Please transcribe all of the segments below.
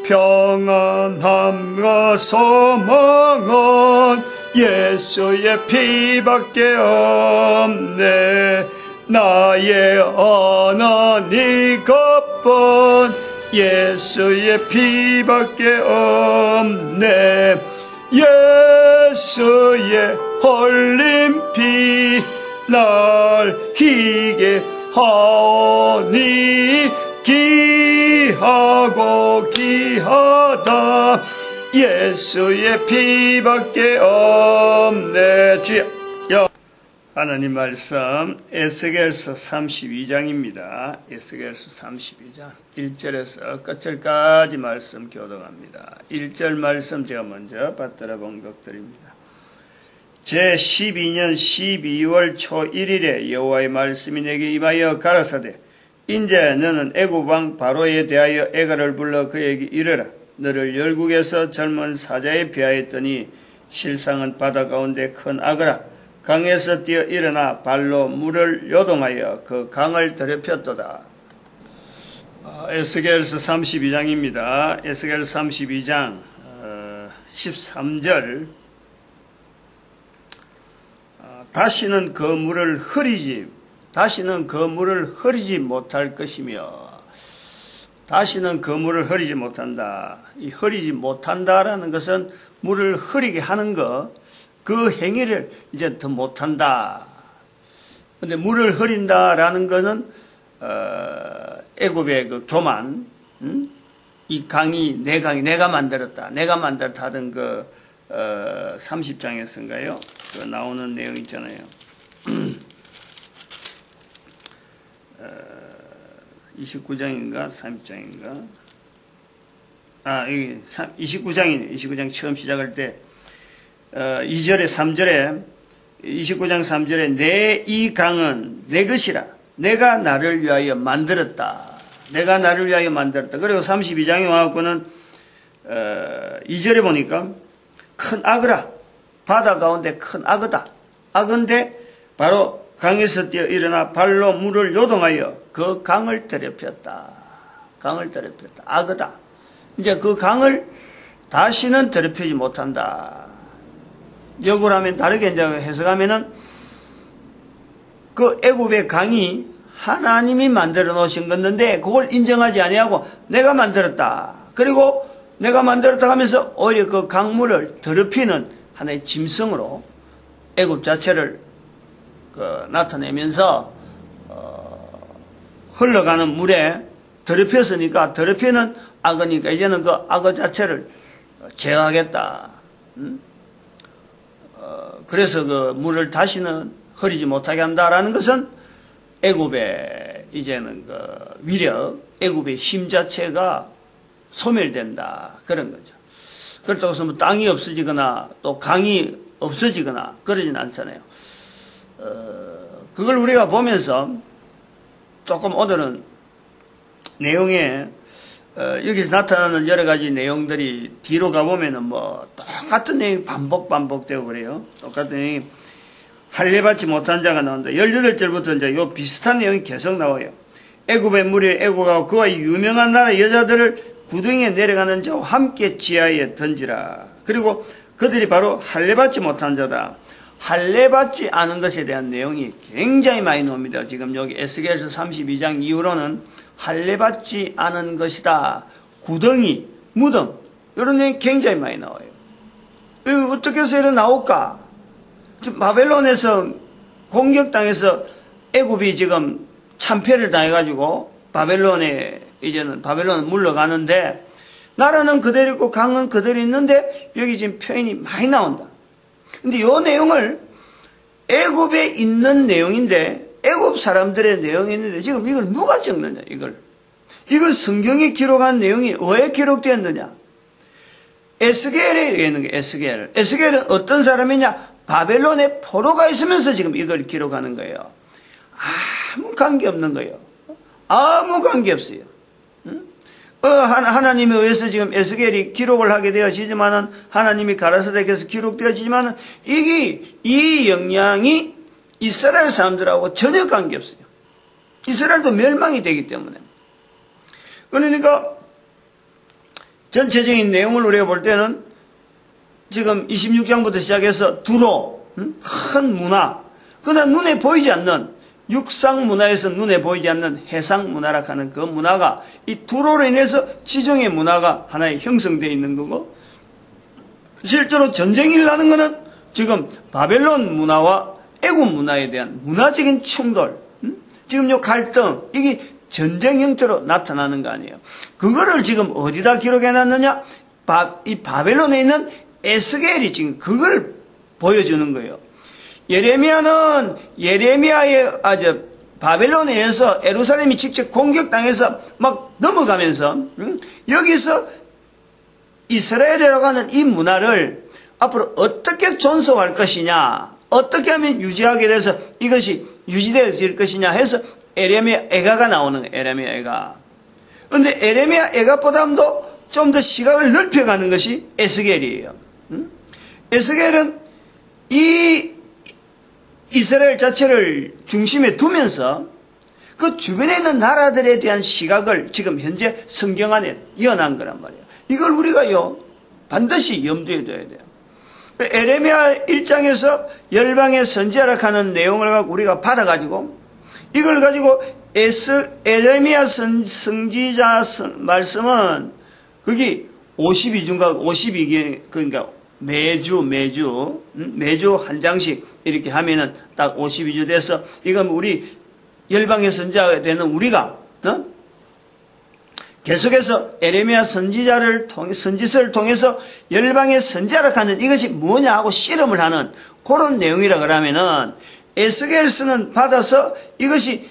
평안함과 소망은 예수의 피밖에 없네. 나의 하나님 값은 예수의 피밖에 없네. 예수의 흘린 피 날 희게 하오니 귀하고 귀하다. 예수의 피밖에 없네. 주여. 하나님 말씀 에스겔서 32장입니다. 에스겔서 32장 1절에서 끝절까지 말씀 교독합니다. 1절 말씀 제가 먼저 받들어 봉독드립니다. 제12년 12월 초 1일에 여호와의 말씀이 내게 임하여 가라사대 인제 너는 애굽 왕 바로에 대하여 애가를 불러 그에게 이르라. 너를 열국에서 젊은 사자에 비하였더니 실상은 바다 가운데 큰 악어라. 강에서 뛰어 일어나 발로 물을 요동하여 그 강을 더럽혔도다. 에스겔서 32장입니다. 에스겔서 32장 13절 다시는 그 물을 흐리지 못할 것이며 다시는 그 물을 흐리지 못한다. 이 흐리지 못한다라는 것은 물을 흐리게 하는 것, 그 행위를 이제 더 못한다. 근데 물을 흐린다라는 것은 애굽의 그 교만, 이 강이 내 강이 내가 만들었다 하던 그 30장에서인가요? 그 나오는 내용 있잖아요. 29장인가 30장인가? 여기 29장이네. 29장 처음 시작할 때 2절에 3절에 29장 3절에 내 이 강은 내 것이라. 내가 나를 위하여 만들었다. 내가 나를 위하여 만들었다. 그리고 32장에 와갖고는 2절에 보니까 큰 악어라. 바다 가운데 큰 악어다. 악어인데 바로 강에서 뛰어 일어나 발로 물을 요동하여 그 강을 더럽혔다. 강을 더럽혔다. 악어다. 이제 그 강을 다시는 더럽히지 못한다. 역으로 하면 다르게 이제 해석하면은 그 애굽의 강이 하나님이 만들어 놓으신 건데 그걸 인정하지 아니하고 내가 만들었다. 그리고 내가 만들었다 하면서 오히려 그 강물을 더럽히는 하나의 짐승으로 애굽 자체를 나타내면서 흘러가는 물에 더럽혔으니까 더럽히는 악어니까 이제는 그 악어 자체를 제어하겠다. 그래서 그 물을 다시는 흐리지 못하게 한다라는 것은 애굽의 이제는 그 위력, 애굽의 힘 자체가 소멸된다. 그런 거죠. 그렇다고 해서 뭐 땅이 없어지거나 또 강이 없어지거나 그러진 않잖아요. 그걸 우리가 보면서 조금 오늘은 내용에 여기서 나타나는 여러 가지 내용들이 뒤로 가보면은 뭐 똑같은 내용이 반복되고 그래요. 똑같은 내용이 할례받지 못한 자가 나온다. 18절부터 이제 요 비슷한 내용이 계속 나와요. 애굽의 무리에 애굽하고 그와 유명한 나라 여자들을 구덩이에 내려가는 자와 함께 지하에 던지라. 그리고 그들이 바로 할례받지 못한 자다. 할례받지 않은 것에 대한 내용이 굉장히 많이 나옵니다. 지금 여기 에스겔서 32장 이후로는 할례받지 않은 것이다. 구덩이, 무덤 이런 내용이 굉장히 많이 나와요. 어떻게 해서 이렇게 나올까? 지금 바벨론에서 공격당해서 애굽이 지금 참패를 당해가지고 이제는 바벨론은 물러가는데 나라는 그대로 있고 강은 그대로 있는데 여기 지금 표현이 많이 나온다. 근데 이 내용을 애굽에 있는 내용인데 애굽 사람들의 내용이 있는데 지금 이걸 누가 적느냐 이걸 성경에 기록한 내용이 왜 기록되었느냐? 에스겔에 의하는 거예요. 에스겔은 어떤 사람이냐? 바벨론에 포로가 있으면서 지금 이걸 기록하는 거예요. 아무 관계 없는 거예요. 아무 관계 없어요. 하나님에 의해서 지금 에스겔이 기록을 하게 되어지지만은 하나님이 가라사대에서 기록되어지지만은 이 영향이 이스라엘 사람들하고 전혀 관계 없어요. 이스라엘도 멸망이 되기 때문에. 그러니까 전체적인 내용을 우리가 볼 때는 지금 26장부터 시작해서 두로, 큰 문화, 그러나 눈에 보이지 않는 육상 문화에서 눈에 보이지 않는 해상 문화라 하는 그 문화가 이 두로로 인해서 지정의 문화가 하나의 형성되어 있는 거고, 실제로 전쟁이 일어나는 것은 지금 바벨론 문화와 애굽 문화에 대한 문화적인 충돌, 지금 요 갈등, 이게 전쟁 형태로 나타나는 거 아니에요. 그거를 지금 어디다 기록해 놨느냐? 이 바벨론에 있는 에스겔이 지금 그걸 보여주는 거예요. 예레미야는 바벨론에 의해서 예루살렘이 직접 공격당해서 막 넘어가면서 여기서 이스라엘이라고 하는 이 문화를 앞으로 어떻게 존속할 것이냐, 어떻게 하면 유지하게 돼서 이것이 유지되어질 것이냐 해서 에레미야 애가가 나오는 거예요. 에레미야 애가. 그런데 에레미야 애가보다도 좀 더 시각을 넓혀가는 것이 에스겔이에요. 에스겔은 이 이스라엘 자체를 중심에 두면서 그 주변에 있는 나라들에 대한 시각을 지금 현재 성경 안에 이어난 거란 말이에요. 이걸 우리가요 반드시 염두에 둬야 돼요. 에레미야 1장에서 열방의 선지자라 하는 내용을 갖고 우리가 받아가지고 이걸 가지고 에레미야 선지자 말씀은 그게 52주인가 52개, 그러니까 매주 한 장씩 이렇게 하면은 딱 52주 돼서 이건 우리 열방의 선지자가 되는 우리가 계속해서 에레미야 선지서를 통해서 열방의 선지자라 하는 이것이 뭐냐 하고 실험을 하는 그런 내용이라 그러면은 에스겔서는 받아서 이것이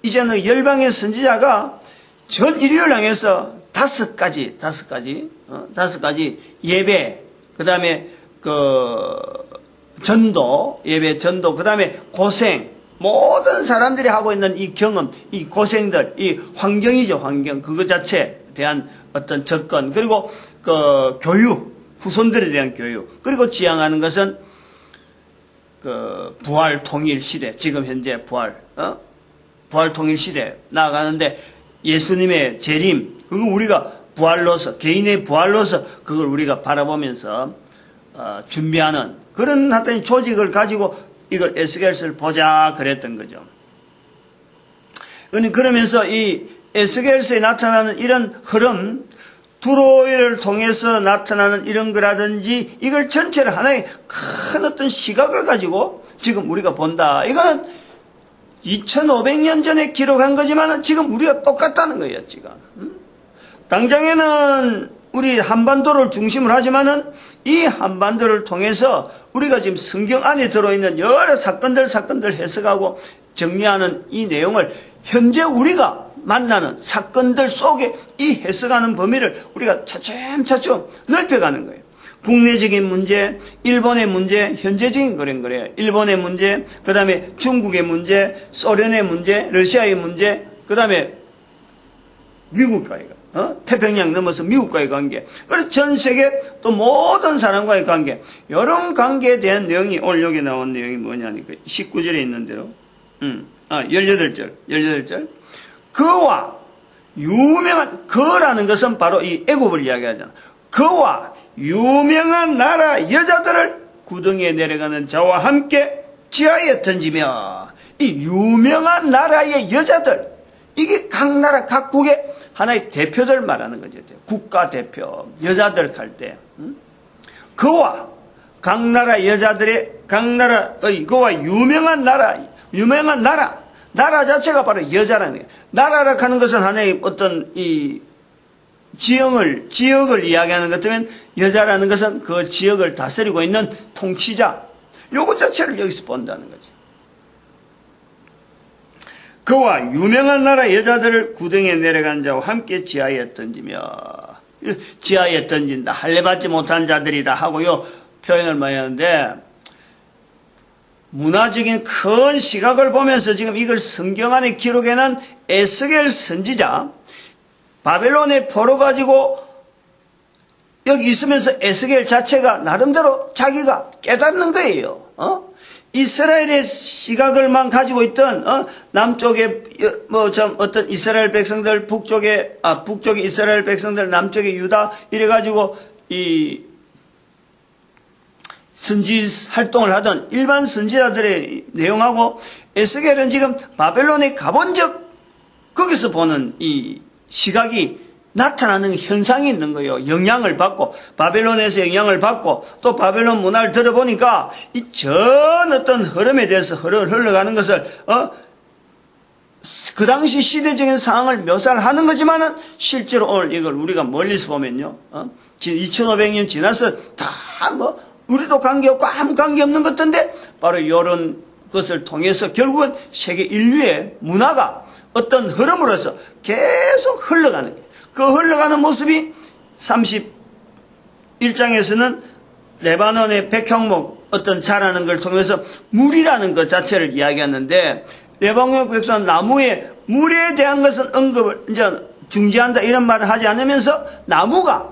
이제는 열방의 선지자가 전 인류를 향해서 다섯 가지 예배, 그 다음에 예배 전도, 그 다음에 고생, 모든 사람들이 하고 있는 이 경험, 이 고생들, 이 환경이죠, 환경. 그거 자체에 대한 어떤 접근, 그리고 교육, 후손들에 대한 교육, 그리고 지향하는 것은 부활 통일 시대, 지금 현재 부활 통일 시대 나아가는데 예수님의 재림, 그거 우리가 부활로서, 개인의 부활로서 그걸 우리가 바라보면서 준비하는 그런 어떤 조직을 가지고 이걸 에스겔서를 보자 그랬던 거죠. 그러면서 이 에스겔서에 나타나는 이런 흐름, 두로를 통해서 나타나는 이런 거라든지 이걸 전체를 하나의 큰 어떤 시각을 가지고 지금 우리가 본다. 이거는 2500년 전에 기록한 거지만 지금 우리가 똑같다는 거예요, 지금. 당장에는 우리 한반도를 중심으로 하지만은 이 한반도를 통해서 우리가 지금 성경 안에 들어있는 여러 사건들 해석하고 정리하는 이 내용을 현재 우리가 만나는 사건들 속에 이 해석하는 범위를 우리가 차츰차츰 넓혀가는 거예요. 국내적인 문제, 일본의 문제, 현재적인 그런 거래요. 일본의 문제, 그 다음에 중국의 문제, 소련의 문제, 러시아의 문제, 그 다음에 미국과의 태평양 넘어서 미국과의 관계, 그리고 전 세계 또 모든 사람과의 관계, 이런 관계에 대한 내용이 오늘 여기 나온 내용이 뭐냐니까 19절에 있는 대로 18절 그와 유명한, 그라는 것은 바로 이 애굽을 이야기하잖아. 그와 유명한 나라 여자들을 구덩이에 내려가는 자와 함께 지하에 던지며, 이 유명한 나라의 여자들, 이게 각 나라 각국의 하나의 대표들 말하는 거죠. 국가 대표 여자들 할 때 그와 각 나라 여자들의 그와 유명한 나라 자체가 바로 여자라는 거예요. 나라라 하는 것은 하나의 어떤 이 지역을 이야기하는 것 때문에 여자라는 것은 그 지역을 다스리고 있는 통치자, 요것 자체를 여기서 본다는 거죠. 그와 유명한 나라 여자들을 구덩이에 내려간 자와 함께 지하에 던지며, 지하에 던진다, 할례받지 못한 자들이다 하고요 표현을 많이 하는데, 문화적인 큰 시각을 보면서 지금 이걸 성경 안에 기록해놓은 에스겔 선지자, 바벨론에 포로가지고 여기 있으면서 에스겔 자체가 나름대로 자기가 깨닫는 거예요. 이스라엘의 시각을만 가지고 있던 남쪽에 어떤 이스라엘 백성들, 북쪽에 이스라엘 백성들, 남쪽에 유다 이래 가지고 이 선지 활동을 하던 일반 선지자들의 내용하고 에스겔은 지금 바벨론에 가본 적 거기서 보는 이 시각이 나타나는 현상이 있는 거예요. 영향을 받고 바벨론에서 영향을 받고 또 바벨론 문화를 들어보니까 이 전 어떤 흐름에 대해서 흘러가는 것을 그 당시 시대적인 상황을 묘사를 하는 거지만은 실제로 오늘 이걸 우리가 멀리서 보면요, 2500년 지나서 다 우리도 관계없고 아무 관계없는 것인데 바로 이런 것을 통해서 결국은 세계 인류의 문화가 어떤 흐름으로서 계속 흘러가는 거예요. 그 흘러가는 모습이 31장에서는 레바논의 백향목 어떤 자라는 걸 통해서 물이라는 것 자체를 이야기하는데, 레바논 백성 나무의 물에 대한 것은 언급을 이제 중지한다 이런 말을 하지 않으면서 나무가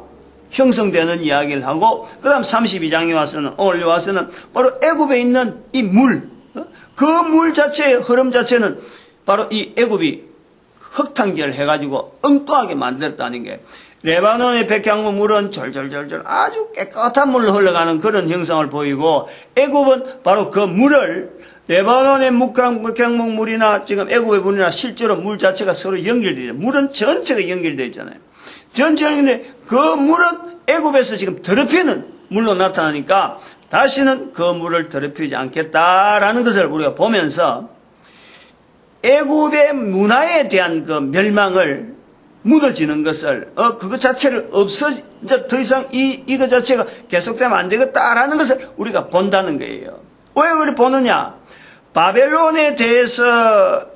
형성되는 이야기를 하고, 그 다음 32장에 와서는, 오늘 와서는 바로 애굽에 있는 이 물, 그 물 자체의 흐름 자체는 바로 이 애굽이 흙탕기를 해가지고 엉뚱하게 만들었다는 게, 레바논의 백향목 물은 절절절절 아주 깨끗한 물로 흘러가는 그런 형상을 보이고, 애굽은 바로 그 물을 레바논의 백향목 물이나 지금 애굽의 물이나 실제로 물 자체가 서로 연결되어 있잖아요. 물은 전체가 연결되어 있잖아요. 전체인데 그 물은 애굽에서 지금 더럽히는 물로 나타나니까 다시는 그 물을 더럽히지 않겠다라는 것을 우리가 보면서 애굽의 문화에 대한 그 멸망을 무너지는 것을 그것 자체를 이제 더 이상 이거 자체가 계속되면 안 되겠다라는 것을 우리가 본다는 거예요. 왜 그렇게 보느냐? 바벨론에 대해서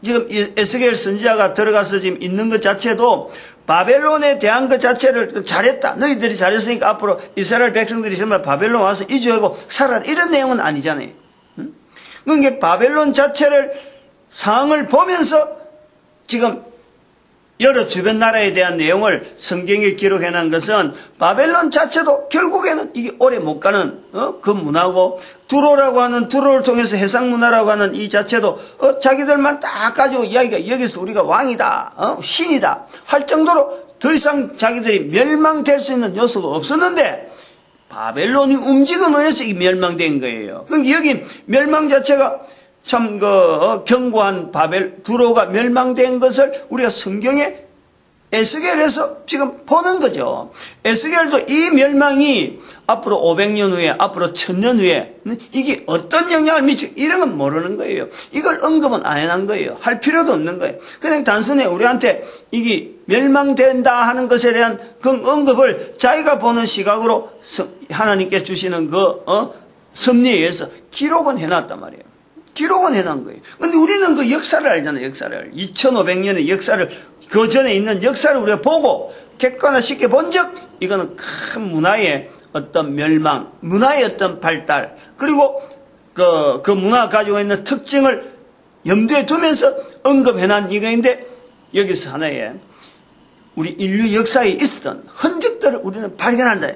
지금 에스겔 선지자가 들어가서 지금 있는 것 자체도 바벨론에 대한 것 자체를 잘했다. 너희들이 잘했으니까 앞으로 이스라엘 백성들이 정말 바벨론 와서 이주하고 살아라. 이런 내용은 아니잖아요. 그러니까 바벨론 자체를 상황을 보면서 지금 여러 주변 나라에 대한 내용을 성경에 기록해놓은 것은 바벨론 자체도 결국에는 이게 오래 못 가는 그 문화고, 두로라고 하는, 두로를 통해서 해상 문화라고 하는 이 자체도 자기들만 딱 가지고 이야기가 여기서 우리가 왕이다, 신이다 할 정도로 더 이상 자기들이 멸망될 수 있는 요소가 없었는데 바벨론이 움직임으로서 이 멸망된 거예요. 그러니까 여기 멸망 자체가 참 견고한 두로가 멸망된 것을 우리가 성경에 에스겔에서 지금 보는 거죠. 에스겔도 이 멸망이 앞으로 500년 후에, 앞으로 1000년 후에 이게 어떤 영향을 미치고 이런 건 모르는 거예요. 이걸 언급은 안 해놓은 거예요. 할 필요도 없는 거예요. 그냥 단순히 우리한테 이게 멸망된다 하는 것에 대한 그 언급을 자기가 보는 시각으로 하나님께 주시는 섭리에 의해서 기록은 해놨단 말이에요. 기록은 해놓은 거예요. 근데 우리는 그 역사를 알잖아요, 역사를. 2500년의 역사를, 그 전에 있는 역사를 우리가 보고 객관화시켜 본 적, 이거는 큰 문화의 어떤 멸망, 문화의 어떤 발달, 그리고 그 문화가 가지고 있는 특징을 염두에 두면서 언급해놓은 이거인데, 여기서 하나의 우리 인류 역사에 있었던 흔적들을 우리는 발견한다.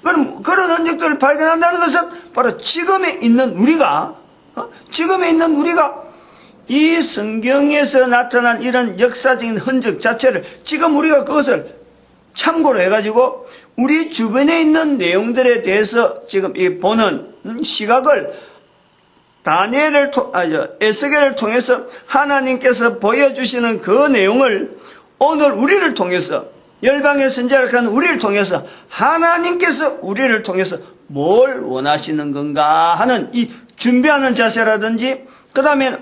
그럼 그런 흔적들을 발견한다는 것은 바로 지금에 있는 우리가 이 성경에서 나타난 이런 역사적인 흔적 자체를 지금 우리가 그것을 참고로 해가지고 우리 주변에 있는 내용들에 대해서 지금 이 보는 시각을 에스겔을 통해서 하나님께서 보여주시는 그 내용을 오늘 우리를 통해서, 열방의 선지자를 하는 우리를 통해서 하나님께서 우리를 통해서 뭘 원하시는 건가 하는 이 준비하는 자세라든지, 그 다음에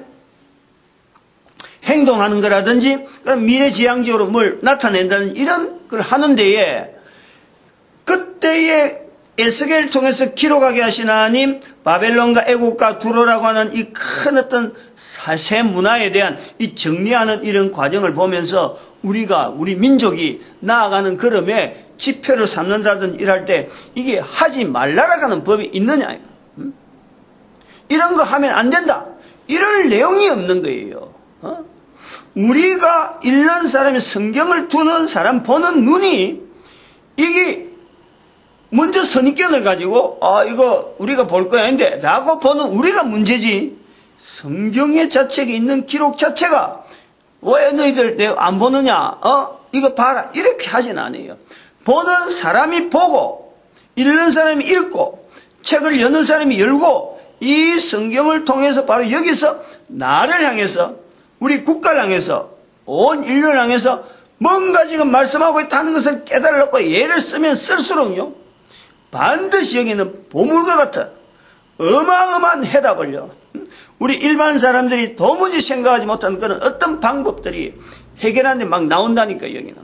행동하는 거라든지, 미래지향적으로 뭘 나타낸다는 이런 걸 하는 데에, 그때의 에스겔을 통해서 기록하게 하신 하나님, 바벨론과 애국과 두로라고 하는 이 큰 어떤 새 문화에 대한 이 정리하는 이런 과정을 보면서 우리 민족이 나아가는 걸음에 지표를 삼는다든지 이럴 때 이게 하지 말라라고 하는 법이 있느냐. 이런 거 하면 안 된다. 이럴 내용이 없는 거예요. 우리가 읽는 사람이, 성경을 두는 사람 보는 눈이, 이게 먼저 선입견을 가지고 이거 우리가 볼 거야 근데 라고 보는 우리가 문제지, 성경의 자체에 있는 기록 자체가 왜 너희들 내가 안 보느냐, 이거 봐라 이렇게 하진 않아요. 보는 사람이 보고, 읽는 사람이 읽고, 책을 여는 사람이 열고, 이 성경을 통해서 바로 여기서 나를 향해서, 우리 국가를 향해서, 온 인류를 향해서 뭔가 지금 말씀하고 있다는 것을 깨달았고, 예를 쓰면 쓸수록요 반드시 여기는 보물과 같은 어마어마한 해답을요 우리 일반 사람들이 도무지 생각하지 못한 그런 어떤 방법들이 해결하는데 막 나온다니까요. 여기는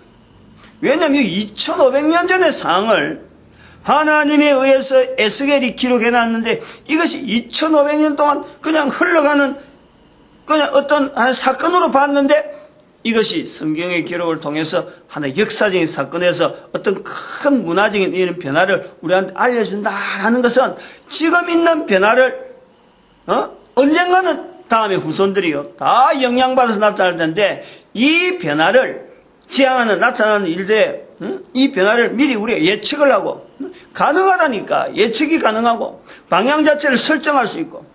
왜냐하면 2500년 전의 상황을 하나님에 의해서 에스겔이 기록해놨는데, 이것이 2500년 동안 그냥 흘러가는 그냥 어떤 사건으로 봤는데, 이것이 성경의 기록을 통해서 하나의 역사적인 사건에서 어떤 큰 문화적인 이런 변화를 우리한테 알려준다라는 것은, 지금 있는 변화를 언젠가는 다음에 후손들이요 다 영향받아서 나타날 텐데, 이 변화를 지향하는 나타나는 일들에 이 변화를 미리 우리가 예측을 하고, 가능하다니까, 예측이 가능하고 방향 자체를 설정할 수 있고.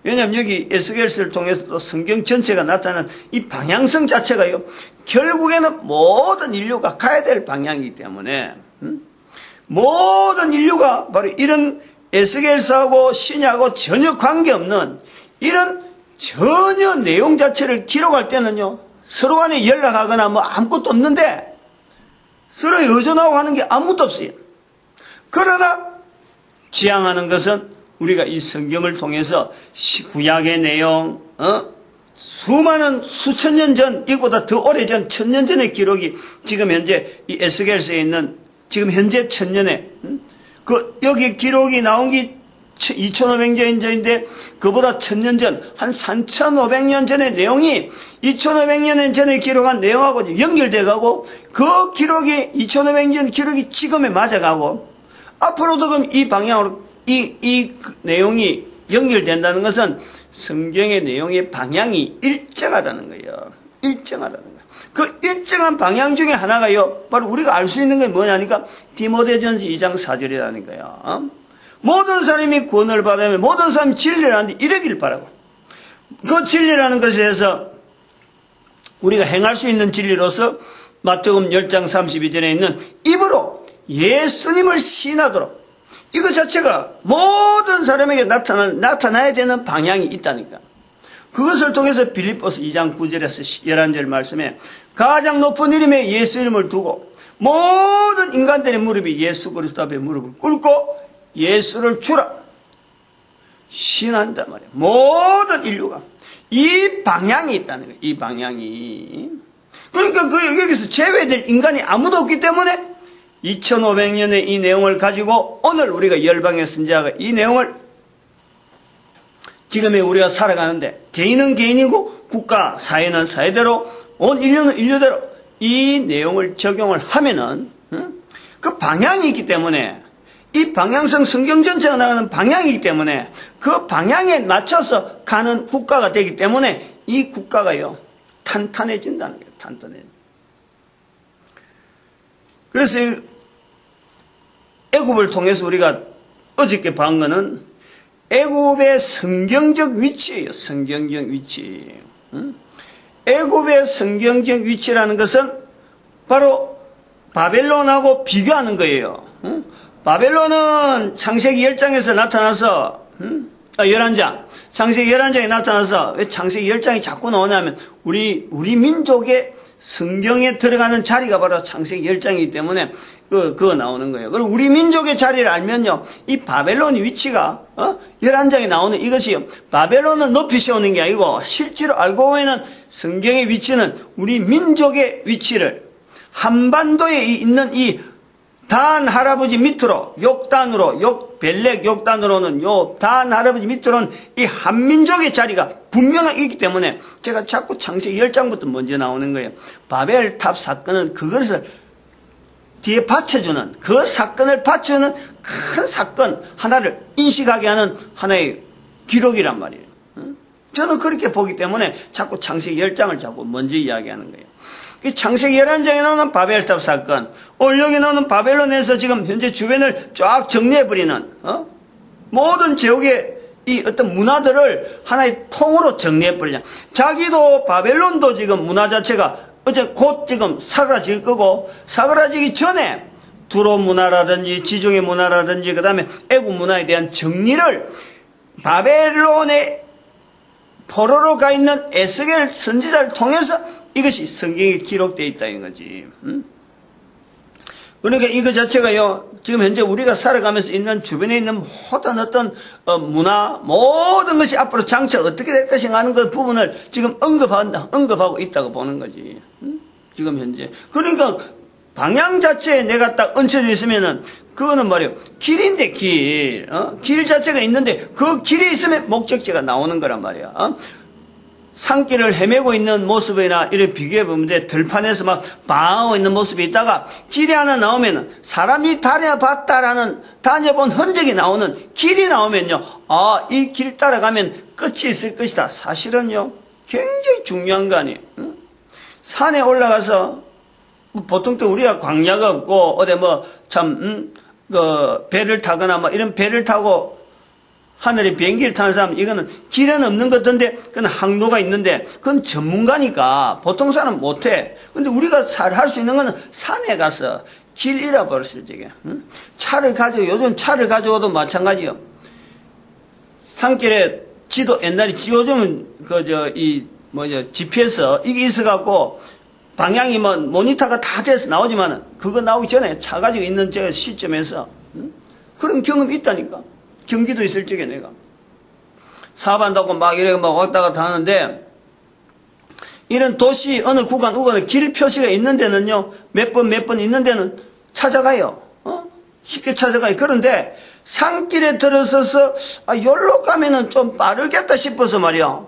왜냐하면 여기 에스겔서를 통해서 또 성경 전체가 나타나는 이 방향성 자체가요 결국에는 모든 인류가 가야 될 방향이기 때문에, 모든 인류가 바로 이런 에스겔서하고 신약하고 전혀 관계없는 이런 전혀 내용 자체를 기록할 때는요 서로 간에 연락하거나 뭐 아무것도 없는데, 서로 의존하고 하는 게 아무것도 없어요. 그러나 지향하는 것은 우리가 이 성경을 통해서 구약의 내용, 수많은 수천 년 전, 이보다 더 오래전, 1000년 전의 기록이 지금 현재 이 에스겔서에 있는 지금 현재 1000년에 여기 기록이 나온 게 2500년 전인데, 그보다 1000년 전, 한 3500년 전의 내용이 2500년 전에 기록한 내용하고 연결돼가고, 그 기록이 2500년 기록이 지금에 맞아가고, 앞으로도 그럼 이 방향으로 이 내용이 연결된다는 것은 성경의 내용의 방향이 일정하다는 거예요. 일정하다는 거예요. 그 일정한 방향 중에 하나가요 바로 우리가 알 수 있는 게 뭐냐니까 디모데전서 2장 4절이라니까요. 모든 사람이 구원을 받으면 모든 사람이 진리를 하는데 이러기를 바라고, 그 진리라는 것에 대해서 우리가 행할 수 있는 진리로서 마태복음 10장 32절에 있는 입으로 예수님을 시인하도록, 이거 자체가 모든 사람에게 나타나야 되는 방향이 있다니까. 그것을 통해서 빌립보서 2장 9절에서 11절 말씀에 가장 높은 이름에 예수 이름을 두고 모든 인간들의 무릎이 예수 그리스도 앞에 무릎을 꿇고 예수를 주라 신한단 말이에요. 모든 인류가 이 방향이 있다는 거예요. 이 방향이. 그러니까 여기서 제외될 인간이 아무도 없기 때문에 2500년의 이 내용을 가지고 오늘 우리가 열방의 선지자가 이 내용을 지금의 우리가 살아가는데, 개인은 개인이고 국가, 사회는 사회대로, 온 인류는 인류대로 이 내용을 적용을 하면은 그 방향이 있기 때문에, 이 방향성 성경 전체가 나가는 방향이기 때문에 그 방향에 맞춰서 가는 국가가 되기 때문에 이 국가가요 탄탄해진다는 거예요. 탄탄해진다. 그래서 애굽을 통해서 우리가 어저께 본 거는 애굽의 성경적 위치예요. 성경적 위치. 애굽의 성경적 위치라는 것은 바로 바벨론하고 비교하는 거예요. 바벨론은 창세기 10장에서 나타나서 11장 창세기 11장에 나타나서, 왜 창세기 10장이 자꾸 나오냐면 우리 민족의 성경에 들어가는 자리가 바로 창세기 10장이기 때문에 그거 나오는 거예요. 그리고 우리 민족의 자리를 알면요 이 바벨론의 위치가 11장에 나오는 이것이요, 바벨론은 높이 세우는 게 아니고 실제로 알고 보면 성경의 위치는 우리 민족의 위치를, 한반도에 있는 이 단 할아버지 밑으로 욕단으로 벨렉 욕단으로는 요 단 할아버지 밑으로는 이 한민족의 자리가 분명하게 있기 때문에 제가 자꾸 창세기 10장부터 먼저 나오는 거예요. 바벨탑 사건은 그것을 뒤에 받쳐주는, 그 사건을 받쳐주는 큰 사건 하나를 인식하게 하는 하나의 기록이란 말이에요. 저는 그렇게 보기 때문에 자꾸 창세기 10장을 자꾸 먼저 이야기하는 거예요. 창세기 11장에 나오는 바벨탑 사건, 오늘 여기 나오는 바벨론에서 지금 현재 주변을 쫙 정리해버리는, 모든 제국의 이 어떤 문화들을 하나의 통으로 정리해버리냐. 자기도 바벨론도 지금 문화 자체가 어제 곧 지금 사그라질 거고, 사그라지기 전에 두로 문화라든지 지중해 문화라든지 그 다음에 애국 문화에 대한 정리를 바벨론의 포로로 가 있는 에스겔 선지자를 통해서 이것이 성경에 기록되어 있다는 거지. 그러니까 이거 자체가요, 지금 현재 우리가 살아가면서 있는 주변에 있는 모든 어떤 문화, 모든 것이 앞으로 장차 어떻게 될 것인가 하는 그 부분을 지금 언급하고 있다고 보는 거지. 지금 현재. 그러니까 방향 자체에 내가 딱 얹혀져 있으면은 그거는 말이에요. 길인데 길. 길 자체가 있는데 그 길에 있으면 목적지가 나오는 거란 말이야. 산길을 헤매고 있는 모습이나 이렇게 비교해 보면 들판에서 막 방황하고 있는 모습이 있다가 길이 하나 나오면은 사람이 다녀본 흔적이 나오는 길이 나오면요. 아, 이 길 따라가면 끝이 있을 것이다. 사실은요. 굉장히 중요한 거 아니에요. 산에 올라가서 보통 또 우리가 광야가 없고 어디 배를 타거나 이런 배를 타고 하늘에 비행기를 타는 사람, 이거는 길은 없는 것 같은데, 그건 항로가 있는데, 그건 전문가니까 보통 사람은 못해. 근데 우리가 할 수 있는 거는 산에 가서 길 잃어버렸어요, 저게. 요즘 차를 가져오도 마찬가지요. 산길에 지도, 옛날에 요즘은 GPS, 이게 있어갖고, 방향이 모니터가 다 돼서 나오지만은, 그거 나오기 전에 차 가지고 있는 저 시점에서, 그런 경험이 있다니까. 경기도 있을 적에 내가 사반다고 이렇게 왔다 갔다 하는데, 이런 도시 어느 구간 길 표시가 있는 데는요, 몇 번 있는 데는 찾아가요. 쉽게 찾아가요. 그런데 산길에 들어서서 여기로 가면은 좀 빠르겠다 싶어서 말이야.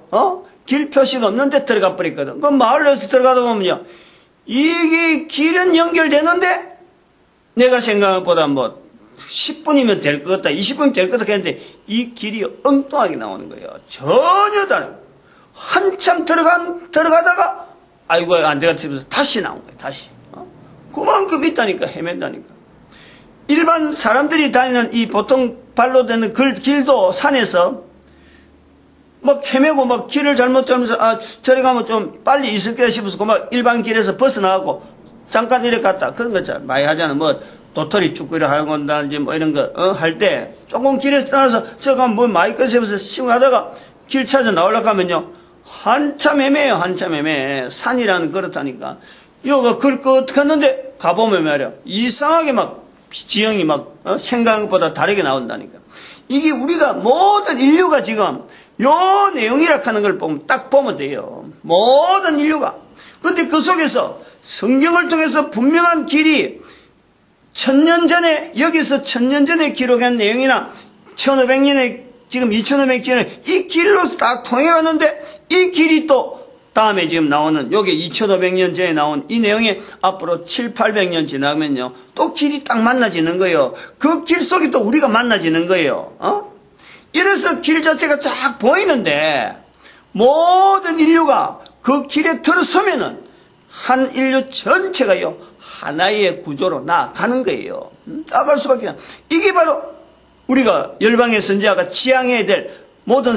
길 표시가 없는 데 들어가 버렸거든. 그 마을에서 들어가다 보면요, 이게 길은 연결되는데 내가 생각한 것보다 10분이면 될 것 같다, 20분이면 될 것 같다 했는데 이 길이 엉뚱하게 나오는 거예요. 전혀 다른. 한참 들어가다가 아이고 안 되겠다 싶어서 다시 나온 거예요. 다시. 그만큼 있다니까, 헤맨다니까. 일반 사람들이 다니는 이 보통 발로 되는 길도 산에서 헤매고 길을 잘못 잡으면서 저리 가면 좀 빨리 있을 거야 싶어서 일반 길에서 벗어나고 잠깐 이렇게 갔다. 그런 거 많이 하잖아. 도토리 쭈꾸리 하건다든지 이런 거 할 때 조금 길에서 떠나서 저 가면 많이 꺼내면서 시험하다가 길 찾아 나오려고 하면요, 한참 애매해요. 한참 애매해. 산이라는 그렇다니까. 이거 긁고 어떻게 했는데 가보면 말이야, 이상하게 지형이 생각한 것보다 다르게 나온다니까. 이게 우리가 모든 인류가 지금 요 내용이라 하는 걸 딱 보면 돼요. 모든 인류가. 그런데 그 속에서 성경을 통해서 분명한 길이 1000년 전에, 여기서 1000년 전에 기록한 내용이나 1500년에, 지금 2500년 전에 이 길로 딱 통해갔는데 이 길이 또 다음에 지금 나오는, 여기 2500년 전에 나온 이 내용이 앞으로 700~800년 지나면요, 또 길이 딱 만나지는 거예요. 그 길 속에 또 우리가 만나지는 거예요. 이래서 길 자체가 쫙 보이는데 모든 인류가 그 길에 들어서면은 한 인류 전체가요, 하나의 구조로 나아가는 거예요. 나아갈 수밖에 없어요. 이게 바로 우리가 열방의 선지자가 지향해야 될, 모든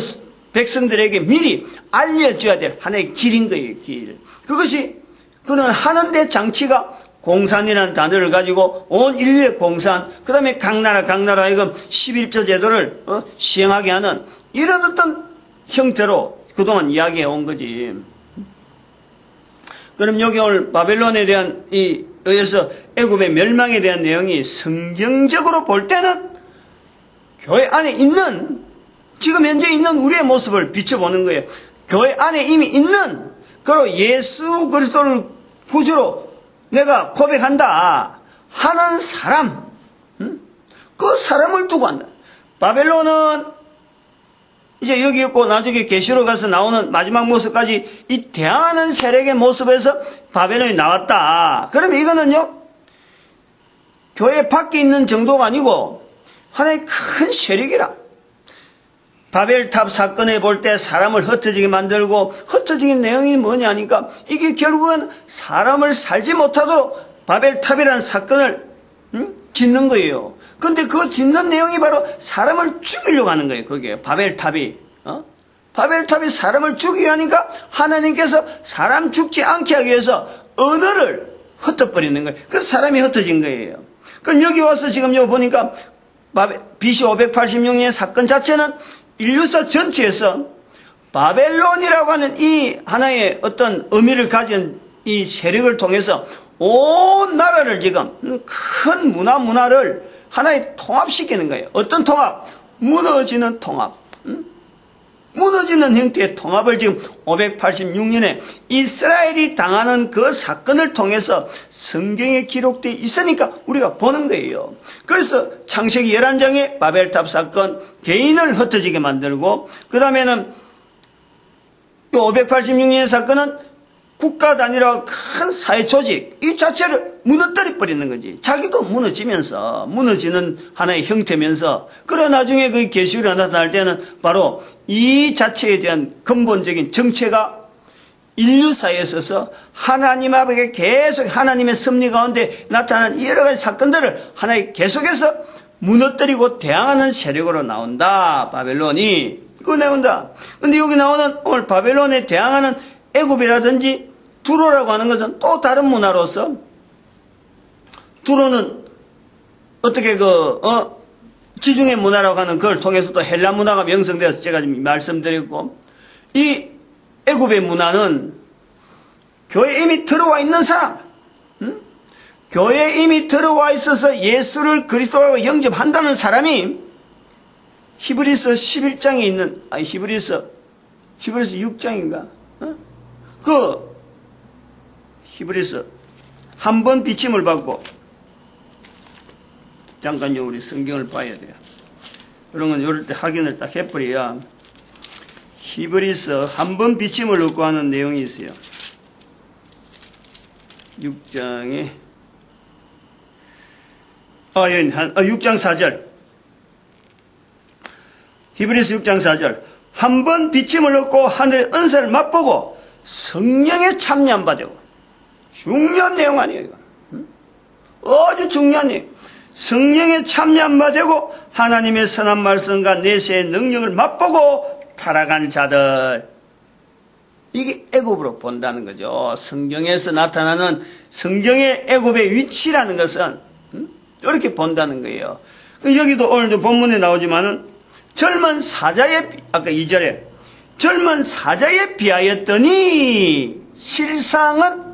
백성들에게 미리 알려줘야 될 하나의 길인 거예요. 길. 그는 하는데 장치가 공산이라는 단어를 가지고 온 인류의 공산, 그 다음에 각 나라 하여금 11조 제도를 시행하게 하는 이런 어떤 형태로 그동안 이야기해 온 거지. 그럼 여기 오늘 바벨론에 대한 의해서 애굽의 멸망에 대한 내용이 성경적으로 볼 때는 교회 안에 있는, 지금 현재 있는 우리의 모습을 비춰보는 거예요. 교회 안에 이미 있는, 그리고 예수 그리스도를 구주로 내가 고백한다 하는 사람, 그 사람을 두고 한다. 바벨론은 이제 여기 있고 나중에 계시록 가서 나오는 마지막 모습까지 이 대항하는 세력의 모습에서 바벨론이 나왔다. 그러면 이거는요, 교회 밖에 있는 정도가 아니고 하나의 큰 세력이라. 바벨탑 사건에 볼 때 사람을 흩어지게 만들고 흩어진 내용이 뭐냐니까 이게 결국은 사람을 살지 못하도록 바벨탑이라는 사건을 짓는 거예요. 근데 그 짓는 내용이 바로 사람을 죽이려고 하는 거예요. 그게 바벨탑이. 바벨탑이 사람을 죽이게 하니까 하나님께서 사람 죽지 않게 하기 위해서 언어를 흩어버리는 거예요. 그래서 사람이 흩어진 거예요. 그럼 여기 와서 지금 여기 보니까 BC 586년의 사건 자체는 인류사 전체에서 바벨론이라고 하는 이 하나의 어떤 의미를 가진 이 세력을 통해서 온 나라를 지금 큰 문화를 하나의 통합시키는 거예요. 어떤 통합? 무너지는 통합. 무너지는 형태의 통합을 지금 586년에 이스라엘이 당하는 그 사건을 통해서 성경에 기록되어 있으니까 우리가 보는 거예요. 그래서 창세기 11장에 바벨탑 사건, 개인을 흩어지게 만들고, 그 다음에는 586년의 사건은 국가 단위로 큰 사회 조직 이 자체를 무너뜨려 버리는 거지. 자기도 무너지면서 무너지는 하나의 형태면서, 그러나 나중에 그 계시가 나타날 때는 바로 이 자체에 대한 근본적인 정체가 인류 사회에 있어서 하나님 앞에 계속 하나님의 섭리 가운데 나타난 여러 가지 사건들을 하나의 계속해서 무너뜨리고 대항하는 세력으로 나온다. 바벨론이 그거 나온다. 근데 여기 나오는 오늘 바벨론에 대항하는 애굽이라든지 두로라고 하는 것은 또 다른 문화로서, 두로는 어떻게 지중해 문화라고 하는 그걸 통해서 또 헬라 문화가 명성되어서 제가 지금 말씀드렸고, 이 애굽의 문화는 교회에 이미 들어와 있는 사람, 교회에 이미 들어와 있어서 예수를 그리스도라고 영접한다는 사람이 히브리서 11장에 있는, 히브리서 6장인가? 히브리서 한 번 비침을 받고, 잠깐요, 우리 성경을 봐야 돼요. 그런 건 이럴 때 확인을 딱 해버려야. 히브리서 한 번 비침을 얻고 하는 내용이 있어요. 6장에 6장 4절. 히브리서 6장 4절. 한 번 비침을 얻고 하늘의 은사를 맛보고 성령에 참여한 바 되고. 중요한 내용 아니에요, 이거. 아주 중요한 내용. 성령에 참여한 바 되고 하나님의 선한 말씀과 내세의 능력을 맛보고 타락한 자들. 이게 애굽으로 본다는 거죠. 성경에서 나타나는 성경의 애굽의 위치라는 것은 이렇게 본다는 거예요. 여기도 오늘도 본문에 나오지만은 젊은 사자의, 아까 2절에 젊은 사자에 비하였더니 실상은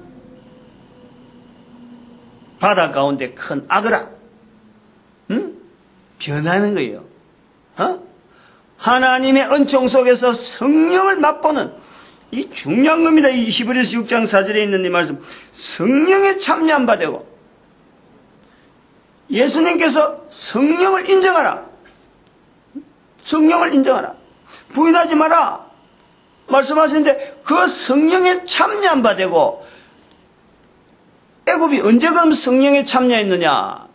바다 가운데 큰 악어라. 변하는 거예요. 하나님의 은총 속에서 성령을 맛보는, 이 중요한 겁니다. 이 히브리서 6장 4절에 있는 이 말씀. 성령에 참여한 바 되고, 예수님께서 성령을 인정하라. 성령을 인정하라. 부인하지 마라. 말씀하시는데 그 성령에 참여한 바 되고, 애굽이 언제 그럼 성령에 참여했느냐?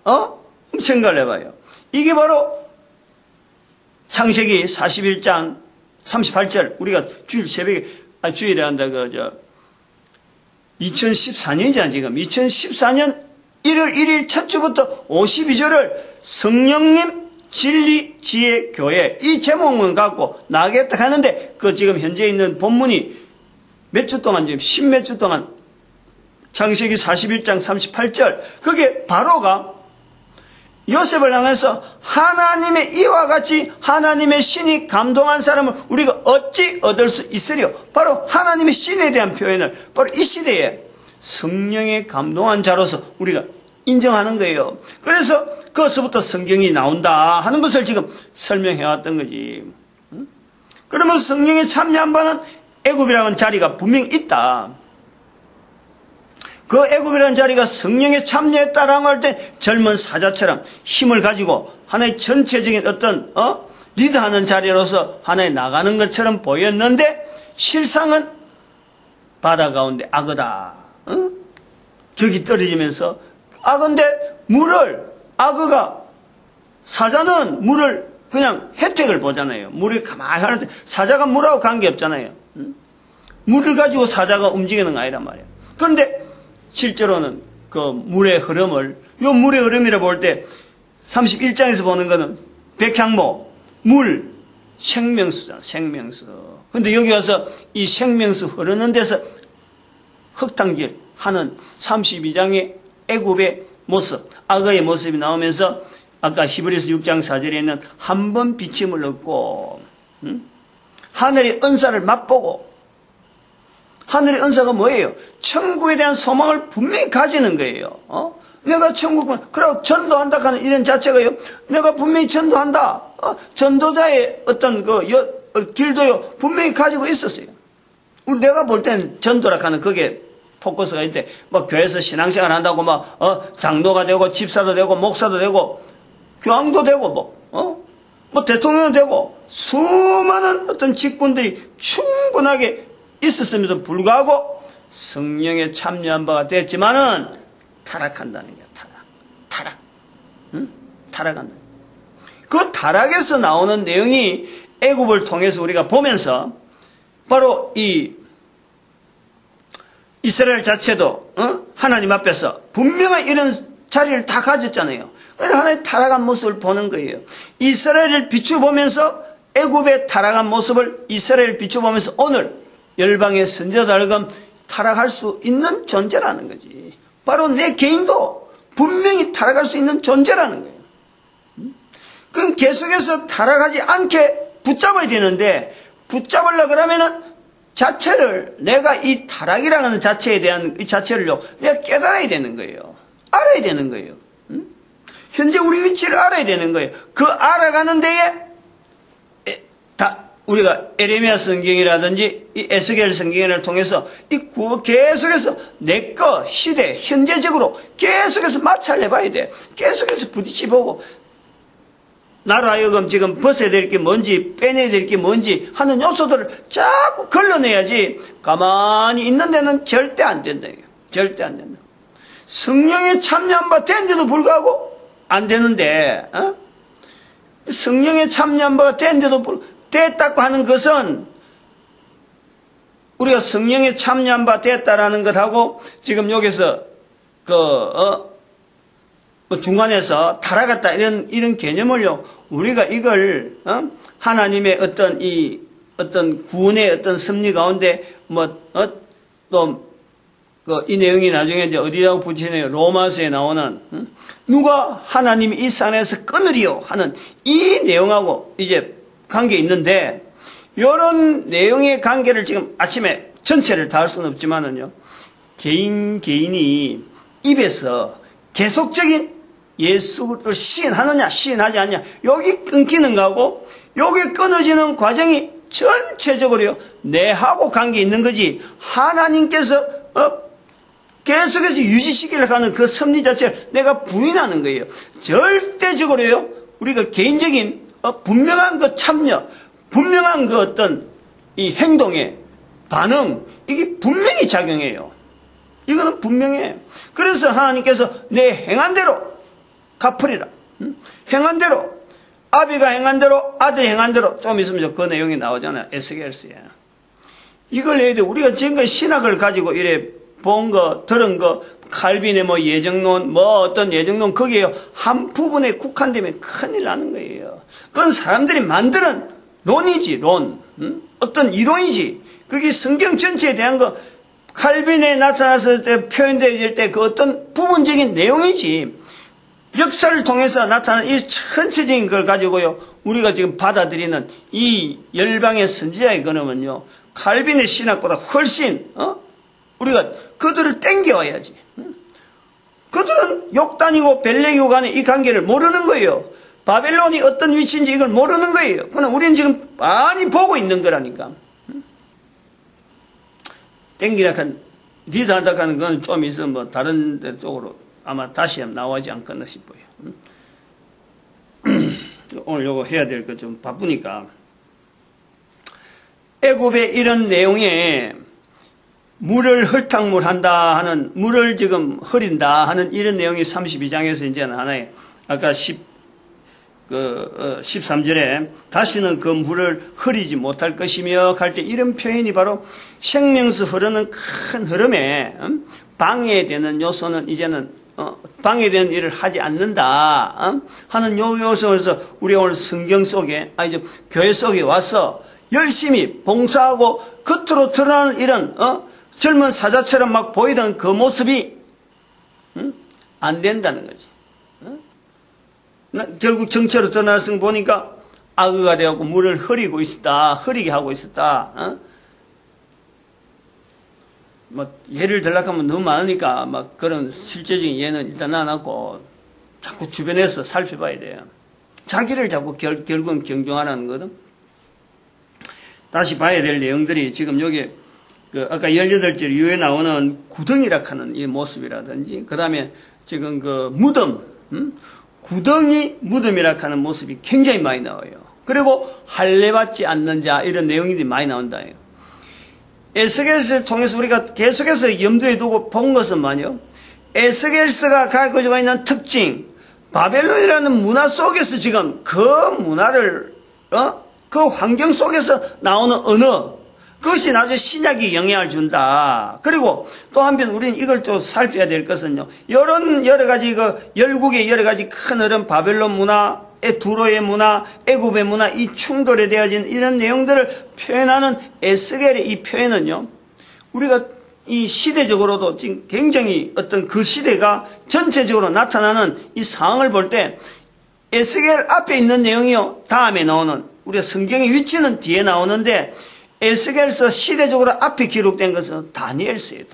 생각을 해봐요. 이게 바로 창세기 41장 38절, 우리가 주일 새벽에, 주일에 한다, 2014년이잖아, 지금. 2014년 1월 1일 첫 주부터 52절을 성령님 진리 지혜 교회, 이 제목만 갖고 나가겠다 하는데, 그 지금 현재 있는 본문이 몇 주 동안, 지금 10몇 주 동안, 창세기 41장 38절, 그게 바로가 요셉을 향해서 하나님의 이와 같이 하나님의 신이 감동한 사람을 우리가 어찌 얻을 수 있으려? 바로 하나님의 신에 대한 표현을 바로 이 시대에 성령에 감동한 자로서 우리가 인정하는 거예요. 그래서 그것부터 성경이 나온다 하는 것을 지금 설명해 왔던 거지. 그러면 성령에 참여한 바는 애굽이라는 자리가 분명히 있다. 그 애굽이라는 자리가 성령에 참여했다라고 할 때 젊은 사자처럼 힘을 가지고 하나의 전체적인 어떤 리드하는 자리로서 하나에 나가는 것처럼 보였는데, 실상은 바다 가운데 악어다. 저기 떨어지면서 악어인데 사자는 물을 그냥 혜택을 보잖아요. 물이 가만히 하는데 사자가 물하고 관계없잖아요. 물을 가지고 사자가 움직이는 거 아니란 말이에요. 그런데 실제로는 그 물의 흐름을, 요 물의 흐름이라 볼 때 31장에서 보는 거는 백향목, 물, 생명수잖아, 생명수. 근데 여기 와서 이 생명수 흐르는 데서 흙탕질 하는 32장의 애굽의 모습, 악어의 모습이 나오면서 아까 히브리서 6장 4절에 있는 한 번 비침을 얻고, 하늘의 은사를 맛보고, 하늘의 은사가 뭐예요? 천국에 대한 소망을 분명히 가지는 거예요. 내가 천국, 그리고 전도한다 하는 이런 자체가요, 내가 분명히 전도한다. 전도자의 어떤 길도요, 분명히 가지고 있었어요. 내가 볼 땐 전도라 하는 그게 포커스가 있대. 뭐 교회에서 신앙생활 한다고 막, 장로가 되고, 집사도 되고, 목사도 되고, 교황도 되고, 뭐 대통령도 되고, 수많은 어떤 직분들이 충분하게 있었음에도 불구하고 성령에 참여한 바가 됐지만은 타락한다는 거야. 타락. 타락한다. 그 타락에서 나오는 내용이 애굽을 통해서 우리가 보면서 바로 이 이스라엘 자체도 하나님 앞에서 분명한 이런 자리를 다 가졌잖아요. 그래서 하나님 타락한 모습을 보는 거예요. 이스라엘을 비추보면서 애굽의 타락한 모습을 이스라엘을 비추보면서 오늘 열방의 선지자들과 타락할 수 있는 존재라는 거지. 바로 내 개인도 분명히 타락할 수 있는 존재라는 거예요. 그럼 계속해서 타락하지 않게 붙잡아야 되는데, 붙잡으려고 그러면은 자체를, 내가 이 타락이라는 자체에 대한 이 자체를요, 내가 깨달아야 되는 거예요. 알아야 되는 거예요. 현재 우리 위치를 알아야 되는 거예요. 그 알아가는 데에 우리가 에레미야 성경이라든지 이 에스겔 성경을 통해서 계속해서 내 거 시대 현재적으로 계속해서 마찰해 봐야 돼. 계속해서 부딪혀보고 나로 하여금 지금 벗어야 될 게 뭔지 빼내야 될 게 뭔지 하는 요소들을 자꾸 걸러내야지 가만히 있는 데는 절대 안 된다. 절대 안 된다. 성령에 참여한 바 된데도 불구하고 안 되는데, 성령에 참여한 바가 된데도 불구하고 됐다고 하는 것은 우리가 성령에 참여한 바 됐다라는 것하고 지금 여기서 중간에서 타락했다 이런 개념을요, 우리가 이걸 하나님의 어떤 구원의 어떤 섭리 가운데 이 내용이 나중에 이제 어디라고 붙이네요. 로마서에 나오는 누가 하나님이 이 산에서 끊으리요 하는 이 내용하고 이제 관계 있는데, 이런 내용의 관계를 지금 아침에 전체를 다 할 수는 없지만은요, 개인이 입에서 계속적인 예수 그리스도를 시인하느냐 시인하지 않냐, 여기 끊기는 거하고 여기 끊어지는 과정이 전체적으로요, 내하고 관계 있는 거지, 하나님께서 계속해서 유지시키려고 하는 그 섭리 자체를 내가 부인하는 거예요. 절대적으로요, 우리가 개인적인 분명한 그 참여, 분명한 그 어떤 이 행동의 반응, 이게 분명히 작용해요. 이거는 분명해. 그래서 하나님께서 내 행한 대로 갚으리라. 행한 대로, 아비가 행한 대로, 아들이 행한 대로, 좀 있으면 그 내용이 나오잖아요. 에스겔서에. 이걸 해야 돼. 우리가 지금까지 신학을 가지고 이래 본 거, 들은 거, 칼빈의 예정론, 어떤 예정론, 거기에 한 부분에 국한되면 큰일 나는 거예요. 그건 사람들이 만드는 론이지, 론. 어떤 이론이지. 그게 성경 전체에 대한 거, 칼빈에 나타났을 때, 표현되어질 때 그 어떤 부분적인 내용이지. 역사를 통해서 나타나는 이 전체적인 걸 가지고요, 우리가 지금 받아들이는 이 열방의 선지자의 그놈은요, 칼빈의 신학보다 훨씬, 우리가 그들을 땡겨와야지. 그들은 욕단이고 벨레기고 간의 이 관계를 모르는 거예요. 바벨론이 어떤 위치인지 이걸 모르는 거예요. 그러나 우리는 지금 많이 보고 있는 거라니까. 땡기락한 리드한다 하는 건 좀 있으면 다른 데 쪽으로 아마 다시 나오지 않겠나 싶어요. 오늘 요거 해야 될 거 좀 바쁘니까. 애굽의 이런 내용에 물을 흙탕물 한다 하는, 물을 지금 흐린다 하는 이런 내용이 32장에서 이제는 하나의, 아까 13절에 다시는 그 물을 흐리지 못할 것이며 할 때 이런 표현이 바로 생명수 흐르는 큰 흐름에 방해되는 요소는 이제는 방해되는 일을 하지 않는다 하는 요 요소에서 우리가 오늘 성경 속에 이제 교회 속에 와서 열심히 봉사하고 겉으로 드러나는 이런 젊은 사자처럼 막 보이던 그 모습이 안 된다는 거지. 결국 정체로 드러나서 보니까 악어가 되어갖고 물을 흐리게 하고 있었다. 뭐 예를 들려고 하면 너무 많으니까 막 그런 실제적인 예는 일단 안 하고 자꾸 주변에서 살펴봐야 돼요. 자기를 자꾸 결국은 경종하라는 거거든. 다시 봐야 될 내용들이 지금 여기 아까 18절 이후에 나오는 구덩이라 하는 이 모습이라든지 그 다음에 지금 그 무덤 구덩이 무덤이라 하는 모습이 굉장히 많이 나와요. 그리고 할례받지 않는 자 이런 내용들이 많이 나온다. 에스겔서를 통해서 우리가 계속해서 염두에 두고 본 것은만요. 에스겔서가 가지고 있는 특징, 바벨론이라는 문화 속에서 지금 그 문화를 그 환경 속에서 나오는 언어, 그것이 나중에 신약이 영향을 준다. 그리고 또 한편 우리는 이걸 또 살펴야 될 것은요. 이런 여러 가지 열국의 여러 가지 큰 흐름, 바벨론 문화, 두로의 문화, 애굽의 문화, 이 충돌에 되어진 이런 내용들을 표현하는 에스겔의 이 표현은요. 우리가 이 시대적으로도 지금 굉장히 어떤 그 시대가 전체적으로 나타나는 이 상황을 볼 때 에스겔 앞에 있는 내용이요. 다음에 나오는 우리가 성경의 위치는 뒤에 나오는데 에스겔서 시대적으로 앞에 기록된 것은 다니엘서예요.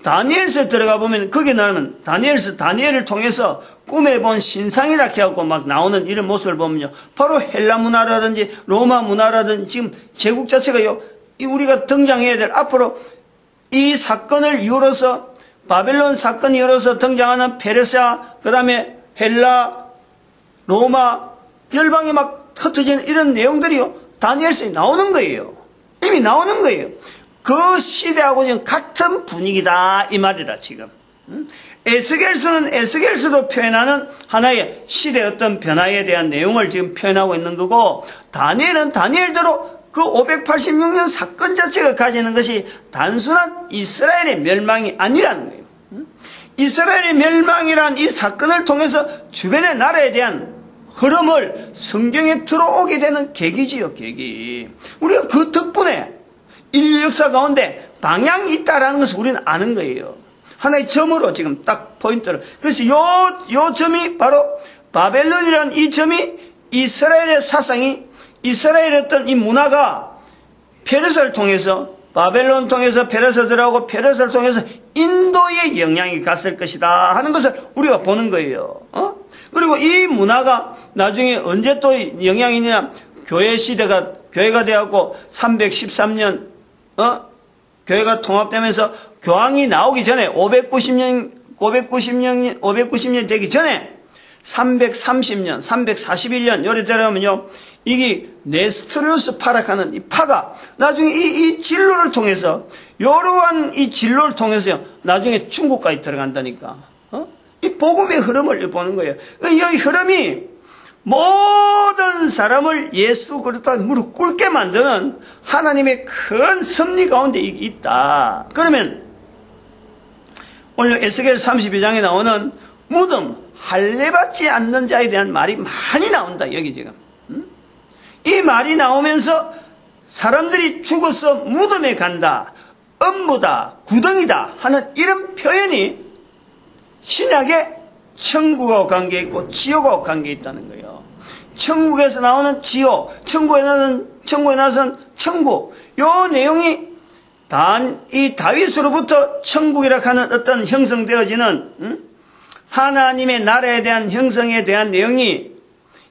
다니엘서에 들어가 보면 거기에 나오는 다니엘을 통해서 꿈에 본 신상이라 해갖고 막 나오는 이런 모습을 보면요. 바로 헬라 문화라든지 로마 문화라든지 지금 제국 자체가요. 우리가 등장해야 될 앞으로 이 사건을 이유로서 바벨론 사건을 이유로서 등장하는 페르시아 그 다음에 헬라 로마 열방이 막 흩어지는 이런 내용들이요. 다니엘서에 나오는 거예요. 이미 나오는 거예요. 그 시대하고 지금 같은 분위기다 이 말이라 지금. 에스겔서는 에스겔서도 표현하는 하나의 시대의 어떤 변화에 대한 내용을 지금 표현하고 있는 거고 다니엘은 다니엘대로 그 586년 사건 자체가 가지는 것이 단순한 이스라엘의 멸망이 아니라는 거예요. 이스라엘의 멸망이란 이 사건을 통해서 주변의 나라에 대한 흐름을 성경에 들어오게 되는 계기지요, 계기. 우리가 그 덕분에 인류 역사 가운데 방향이 있다라는 것을 우리는 아는 거예요. 하나의 점으로 지금 딱 포인트를. 그래서 요 점이 바로 바벨론이라는 이 점이 이스라엘의 사상이 이스라엘의 어떤 이 문화가 페르시아를 통해서 바벨론 통해서 페르시아 들어가고 페르시아를 통해서 인도의 영향이 갔을 것이다 하는 것을 우리가 보는 거예요. 그리고 이 문화가 나중에 언제 또 영향이 있느냐. 교회가 되었고 313년 교회가 통합되면서 교황이 나오기 전에 590년 되기 전에 330년, 341년 요래 되려면요. 이게 네스토리우스 파라카는 이 파가 나중에 이 진로를 통해서 이러한 이 진로를 통해서 나중에 중국까지 들어간다니까. 이 복음의 흐름을 보는 거예요. 이 흐름이 모든 사람을 예수 그리스도에 무릎 꿇게 만드는 하나님의 큰 섭리 가운데 있다. 그러면 오늘 에스겔 32장에 나오는 무덤, 할례받지 않는 자에 대한 말이 많이 나온다. 여기 지금 이 말이 나오면서 사람들이 죽어서 무덤에 간다, 엄부다, 구덩이다 하는 이런 표현이 신약에 천국하고 관계 있고 지옥하고 관계 있다는 거예요. 천국에서 나오는 지옥, 천국에 나선 천국. 요 내용이 이 다윗으로부터 천국이라 하는 어떤 형성되어지는 하나님의 나라에 대한 형성에 대한 내용이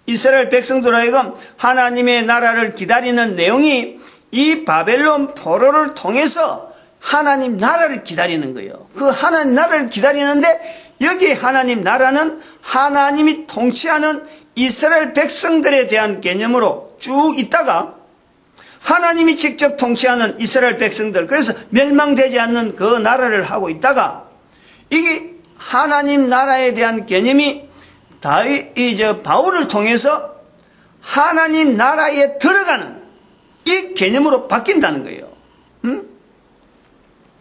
이스라엘 백성들 하여금 하나님의 나라를 기다리는 내용이 이 바벨론 포로를 통해서 하나님 나라를 기다리는 거예요. 그 하나님 나라를 기다리는데 여기 하나님 나라는 하나님이 통치하는 이스라엘 백성들에 대한 개념으로 쭉 있다가 하나님이 직접 통치하는 이스라엘 백성들, 그래서 멸망되지 않는 그 나라를 하고 있다가 이게 하나님 나라에 대한 개념이 바울을 통해서 하나님 나라에 들어가는 이 개념으로 바뀐다는 거예요.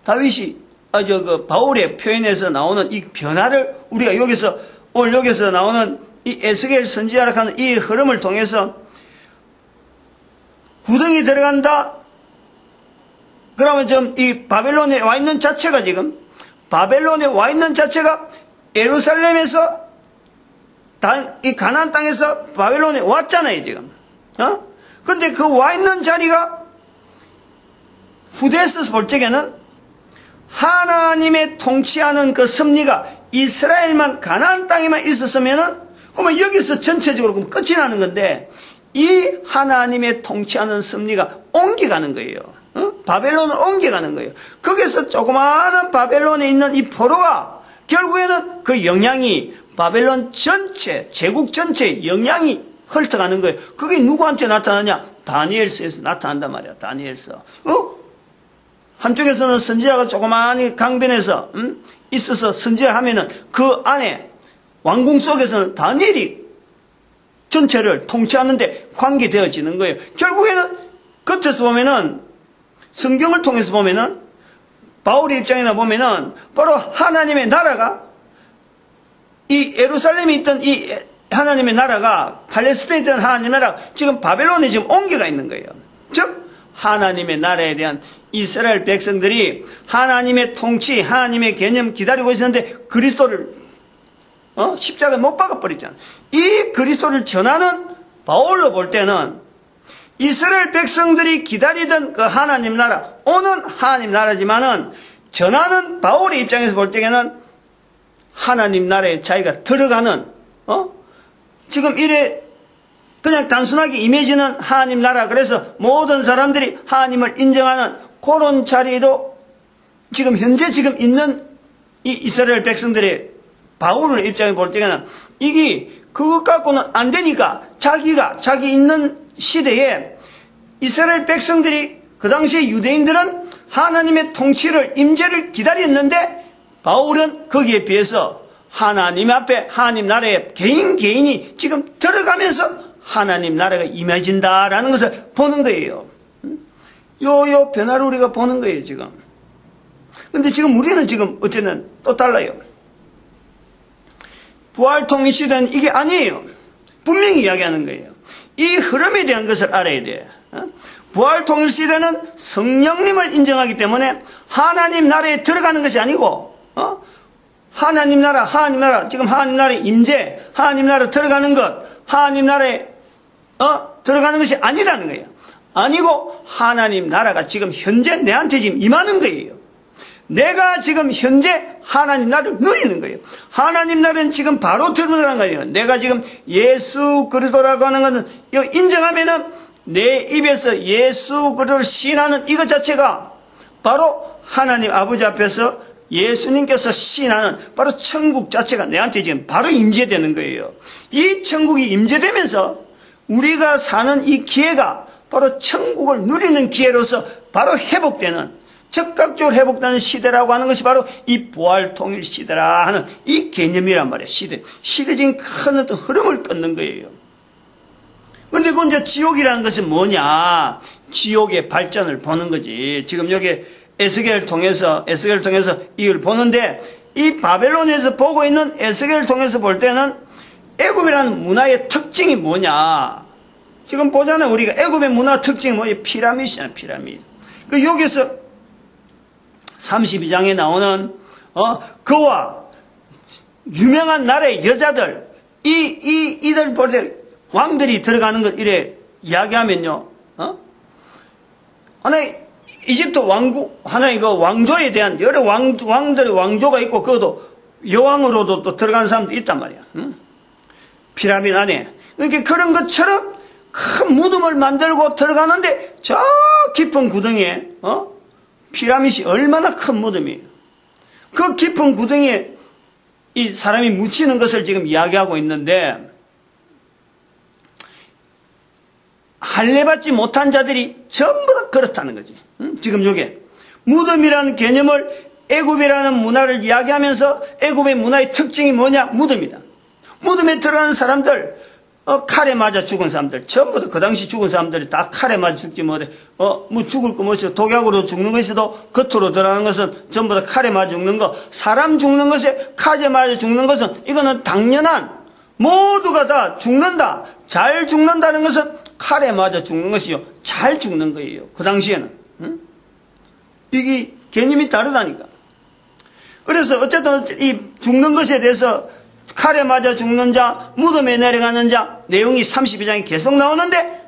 다윗이 바울의 표현에서 나오는 이 변화를 우리가 오늘 여기서 나오는 이 에스겔 선지자라 하는 이 흐름을 통해서 구덩이 들어간다. 그러면 지금 이 바벨론에 와 있는 자체가 예루살렘에서 이 가나안 땅에서 바벨론에 왔잖아요, 지금. 근데 그 와 있는 자리가 후대에서 볼 적에는 하나님의 통치하는 그 섭리가 이스라엘만 가나안 땅에만 있었으면은 그러면 여기서 전체적으로 그럼 끝이 나는 건데 이 하나님의 통치하는 섭리가 옮겨가는 거예요. 바벨론을 옮겨가는 거예요. 거기서 조그마한 바벨론에 있는 이 포로가 결국에는 그 영향이 바벨론 전체, 제국 전체에 영향이 훑어가는 거예요. 그게 누구한테 나타나냐? 다니엘서에서 나타난단 말이야. 다니엘서. 한쪽에서는 선지자가 조그마한 강변에서 있어서 선지자하면은 그 안에 왕궁 속에서는 다니엘이 전체를 통치하는데 관계되어지는 거예요. 결국에는 겉에서 보면은 성경을 통해서 보면은 바울의 입장이나 보면은 바로 하나님의 나라가 이 예루살렘에 있던 이 하나님의 나라가 팔레스타인에 있던 하나님의 나라가 지금 바벨론에 지금 옮겨가 있는 거예요. 즉 하나님의 나라에 대한 이스라엘 백성들이 하나님의 통치, 하나님의 개념 기다리고 있었는데 그리스도를 십자가에 못 박아버리잖아요. 이 그리스도를 전하는 바울로 볼 때는 이스라엘 백성들이 기다리던 그 하나님 나라, 오는 하나님 나라지만은 전하는 바울의 입장에서 볼 때에는 하나님 나라에 자기가 들어가는, 지금 이래 그냥 단순하게 임해지는 하나님 나라, 그래서 모든 사람들이 하나님을 인정하는 그런 자리로 지금 현재 있는 이 이스라엘 백성들의 바울의 입장에 볼 때는 이게 그것 갖고는 안 되니까 자기 있는 시대에 이스라엘 백성들이 그 당시에 유대인들은 하나님의 통치를 임재를 기다렸는데 바울은 거기에 비해서 하나님 앞에 하나님 나라에 개인이 지금 들어가면서 하나님 나라가 임해진다라는 것을 보는 거예요. 요 변화를 우리가 보는 거예요, 지금. 근데 지금 우리는 지금 어쨌든 또 달라요. 부활 통일 시대는 이게 아니에요. 분명히 이야기하는 거예요. 이 흐름에 대한 것을 알아야 돼요. 부활 통일 시대는 성령님을 인정하기 때문에 하나님 나라에 들어가는 것이 아니고, 하나님 나라, 지금 하나님 나라에 임재, 하나님 나라 들어가는 것, 하나님 나라에, 들어가는 것이 아니라는 거예요. 아니고, 하나님 나라가 지금 현재 내한테 지금 임하는 거예요. 내가 지금 현재 하나님 나라를 누리는 거예요. 하나님 나라는 지금 바로 들어가는 거예요. 내가 지금 예수 그리스도라고 하는 것은 인정하면은 내 입에서 예수 그리스도를 시인하는 이것 자체가 바로 하나님 아버지 앞에서 예수님께서 시인하는 바로 천국 자체가 내한테 지금 바로 임재되는 거예요. 이 천국이 임재되면서 우리가 사는 이 기회가 바로 천국을 누리는 기회로서 바로 회복되는, 즉각적으로 회복되는 시대라고 하는 것이 바로 이 부활 통일 시대라 하는 이 개념이란 말이에요. 시대 지금 큰 어떤 흐름을 끊는 거예요. 그런데 그 이제 지옥이라는 것은 뭐냐? 지옥의 발전을 보는 거지. 지금 여기 에스겔을 통해서 이걸 보는데, 이 바벨론에서 보고 있는 에스겔을 통해서 볼 때는 애굽이라는 문화의 특징이 뭐냐? 지금 보잖아요. 우리가 애굽의 문화 특징이 뭐냐? 피라미드잖아요. 피라미드. 그 여기서 32장에 나오는 그와 유명한 나라의 여자들, 이들 볼 때 왕들이 들어가는 걸 이래 이야기하면요, 하나의 이집트 하나의 그 왕조에 대한 여러 왕들의 왕조가 있고, 그것도 여왕으로도 또 들어가는 사람도 있단 말이야. 피라미드 안에. 그러니까 그런 것처럼 큰 무덤을 만들고 들어가는데, 저 깊은 구덩이에, 피라미드이 얼마나 큰 무덤이에요. 그 깊은 구덩이에 이 사람이 묻히는 것을 지금 이야기하고 있는데, 할례받지 못한 자들이 전부 다 그렇다는 거지. 지금 이게 무덤이라는 개념을 애굽이라는 문화를 이야기하면서 애굽의 문화의 특징이 뭐냐? 무덤이다. 무덤에 들어가는 사람들, 칼에 맞아 죽은 사람들, 전부 다 그 당시 죽은 사람들이 다 칼에 맞아 죽지 못해. 뭐 죽을 거 뭐지, 독약으로 죽는 것이도 겉으로 들어가는 것은 전부 다 칼에 맞아 죽는 거, 사람 죽는 것에 칼에 맞아 죽는 것은 이거는 당연한, 모두가 다 죽는다. 잘 죽는다는 것은 칼에 맞아 죽는 것이요. 잘 죽는 거예요. 그 당시에는. 응? 이게 개념이 다르다니까. 그래서 어쨌든 이 죽는 것에 대해서 칼에 맞아 죽는 자, 무덤에 내려가는 자, 내용이 32장에 계속 나오는데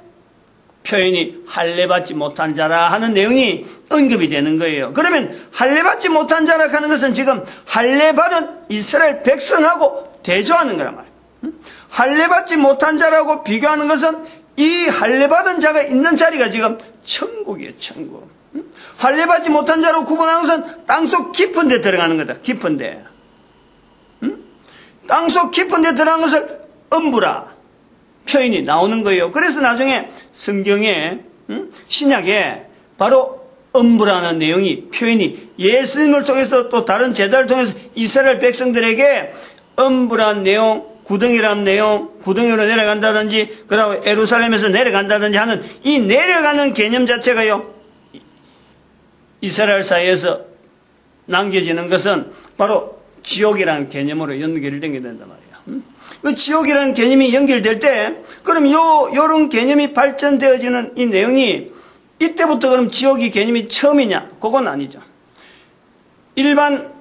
표현이 할례받지 못한 자라 하는 내용이 언급이 되는 거예요. 그러면 할례받지 못한 자라 하는 것은 지금 할례받은 이스라엘 백성하고 대조하는 거란 말이에요. 할례받지 못한 자라고 비교하는 것은 이 할례받은 자가 있는 자리가 지금 천국이에요. 천국. 할례받지 못한 자로 구분하는 것은 땅속 깊은 데 들어가는 거다. 깊은 데. 땅속 깊은 데 들어간 것을 음부라 표현이 나오는 거예요. 그래서 나중에 성경에 신약에 바로 음부라는 내용이 표현이 예수님을 통해서 또 다른 제자를 통해서 이스라엘 백성들에게 음부란 내용, 구덩이라는 내용, 구덩이로 내려간다든지 그 다음에 예루살렘에서 내려간다든지 하는 이 내려가는 개념 자체가요, 이스라엘 사이에서 남겨지는 것은 바로 지옥이라는 개념으로 연결된 게 된단 말이에요. 그 지옥이라는 개념이 연결될 때, 그럼 요런 개념이 발전되어지는 이 내용이 이때부터 그럼 지옥이 개념이 처음이냐? 그건 아니죠. 일반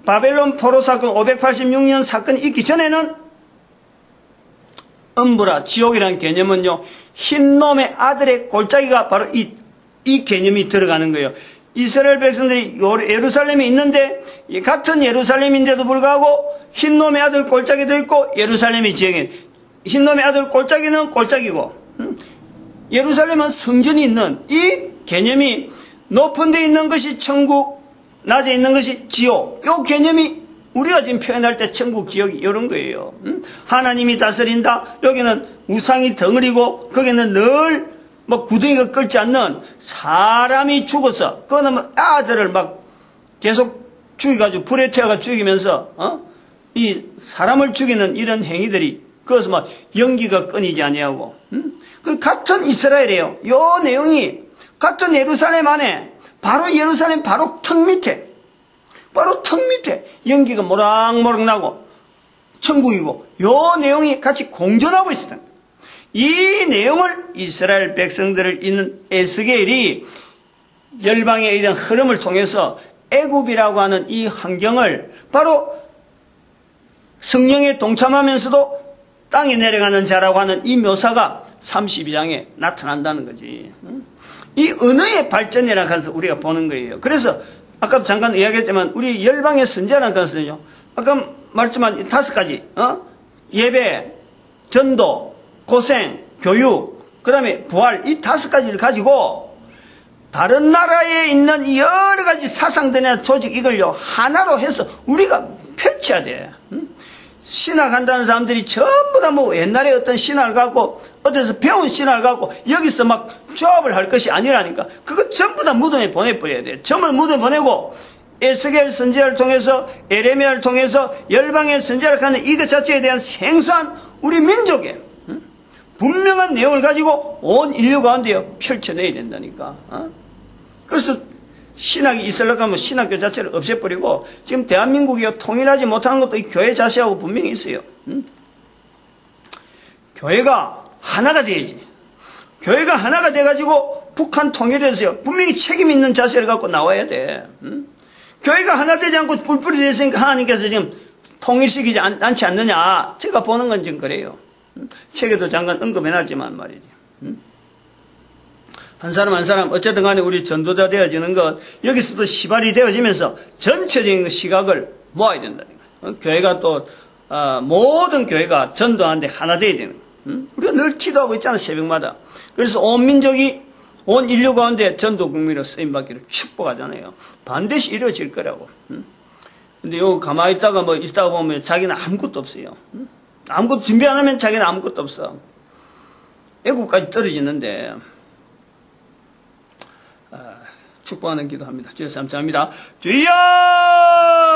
바벨론 포로 사건 586년 사건이 있기 전에는 음부라, 지옥이라는 개념은요, 흰놈의 아들의 골짜기가 바로 이 개념이 들어가는 거예요. 이스라엘 백성들이 예루살렘에 있는데 같은 예루살렘인데도 불구하고 흰놈의 아들 골짜기도 있고 예루살렘이 지역에 흰놈의 아들 골짜기는 골짜기고 예루살렘은 성전이 있는 이 개념이 높은 데 있는 것이 천국, 낮에 있는 것이 지옥, 이 개념이 우리가 지금 표현할 때 천국, 지옥이 이런 거예요. 하나님이 다스린다. 여기는 우상이 덩어리고 거기는 늘 구덩이가 끓지 않는 사람이 죽어서, 그거는 아들을 막 계속 죽여가지고 불에 태워가 죽이면서, 이 사람을 죽이는 이런 행위들이, 그래서 막 연기가 끊이지 아니하고, 그 같은 이스라엘이에요. 요 내용이 같은 예루살렘 안에, 바로 예루살렘 바로 턱 밑에 연기가 모락모락 나고, 천국이고, 요 내용이 같이 공존하고 있습니다. 이 내용을 이스라엘 백성들을 잇는 에스겔이 열방에 이런 흐름을 통해서 애굽이라고 하는 이 환경을 바로 성령에 동참하면서도 땅에 내려가는 자라고 하는 이 묘사가 32장에 나타난다는 거지. 이 언어의 발전이라는 것을 우리가 보는 거예요. 그래서 아까 잠깐 이야기했지만 우리 열방의 선지자라는 것은요, 아까 말씀한 5가지, 예배, 전도, 고생, 교육, 그 다음에 부활, 이 5가지를 가지고 다른 나라에 있는 여러 가지 사상들이나 조직 이걸요 하나로 해서 우리가 펼쳐야 돼. 신학한다는 사람들이 전부 다 옛날에 어떤 신학을 갖고 어디서 배운 신학을 갖고 여기서 막 조합을 할 것이 아니라니까. 그거 전부 다 무덤에 보내버려야 돼. 전부 무덤에 보내고 에스겔 선지자를 통해서 에레미야를 통해서 열방의 선지자를 하는 이것 자체에 대한 생소한 우리 민족의 분명한 내용을 가지고 온 인류 가운데요 펼쳐내야 된다니까. 그래서 신학이 있으려고 하면 신학교 자체를 없애버리고 지금 대한민국이 통일하지 못하는 것도 이 교회 자체하고 분명히 있어요. 교회가 하나가 돼야지. 교회가 하나가 돼가지고 북한 통일에 대해서 분명히 책임 있는 자세를 갖고 나와야 돼. 교회가 하나 되지 않고 뿔뿔이 됐으니까 하나님께서 지금 통일시키지 않지 않느냐. 제가 보는 건 지금 그래요. 책에도 잠깐 언급해놨지만 말이지. 한 사람 한 사람 어쨌든 간에 우리 전도자 되어지는 것, 여기서도 시발이 되어지면서 전체적인 시각을 모아야 된다는 거예요. 교회가 또 모든 교회가 전도하는데 하나 되어야 되는 거예요. 우리가 늘 기도하고 있잖아, 새벽마다. 그래서 온 민족이 온 인류 가운데 전도 국민으로 쓰임받기를 축복하잖아요. 반드시 이루어질 거라고. 근데 요 가만히 있다가 있다가 보면 자기는 아무것도 없어요. 아무것도 준비 안 하면 자기는 아무것도 없어. 애국까지 떨어지는데, 축복하는 기도합니다. 주여 감사합니다. 주여!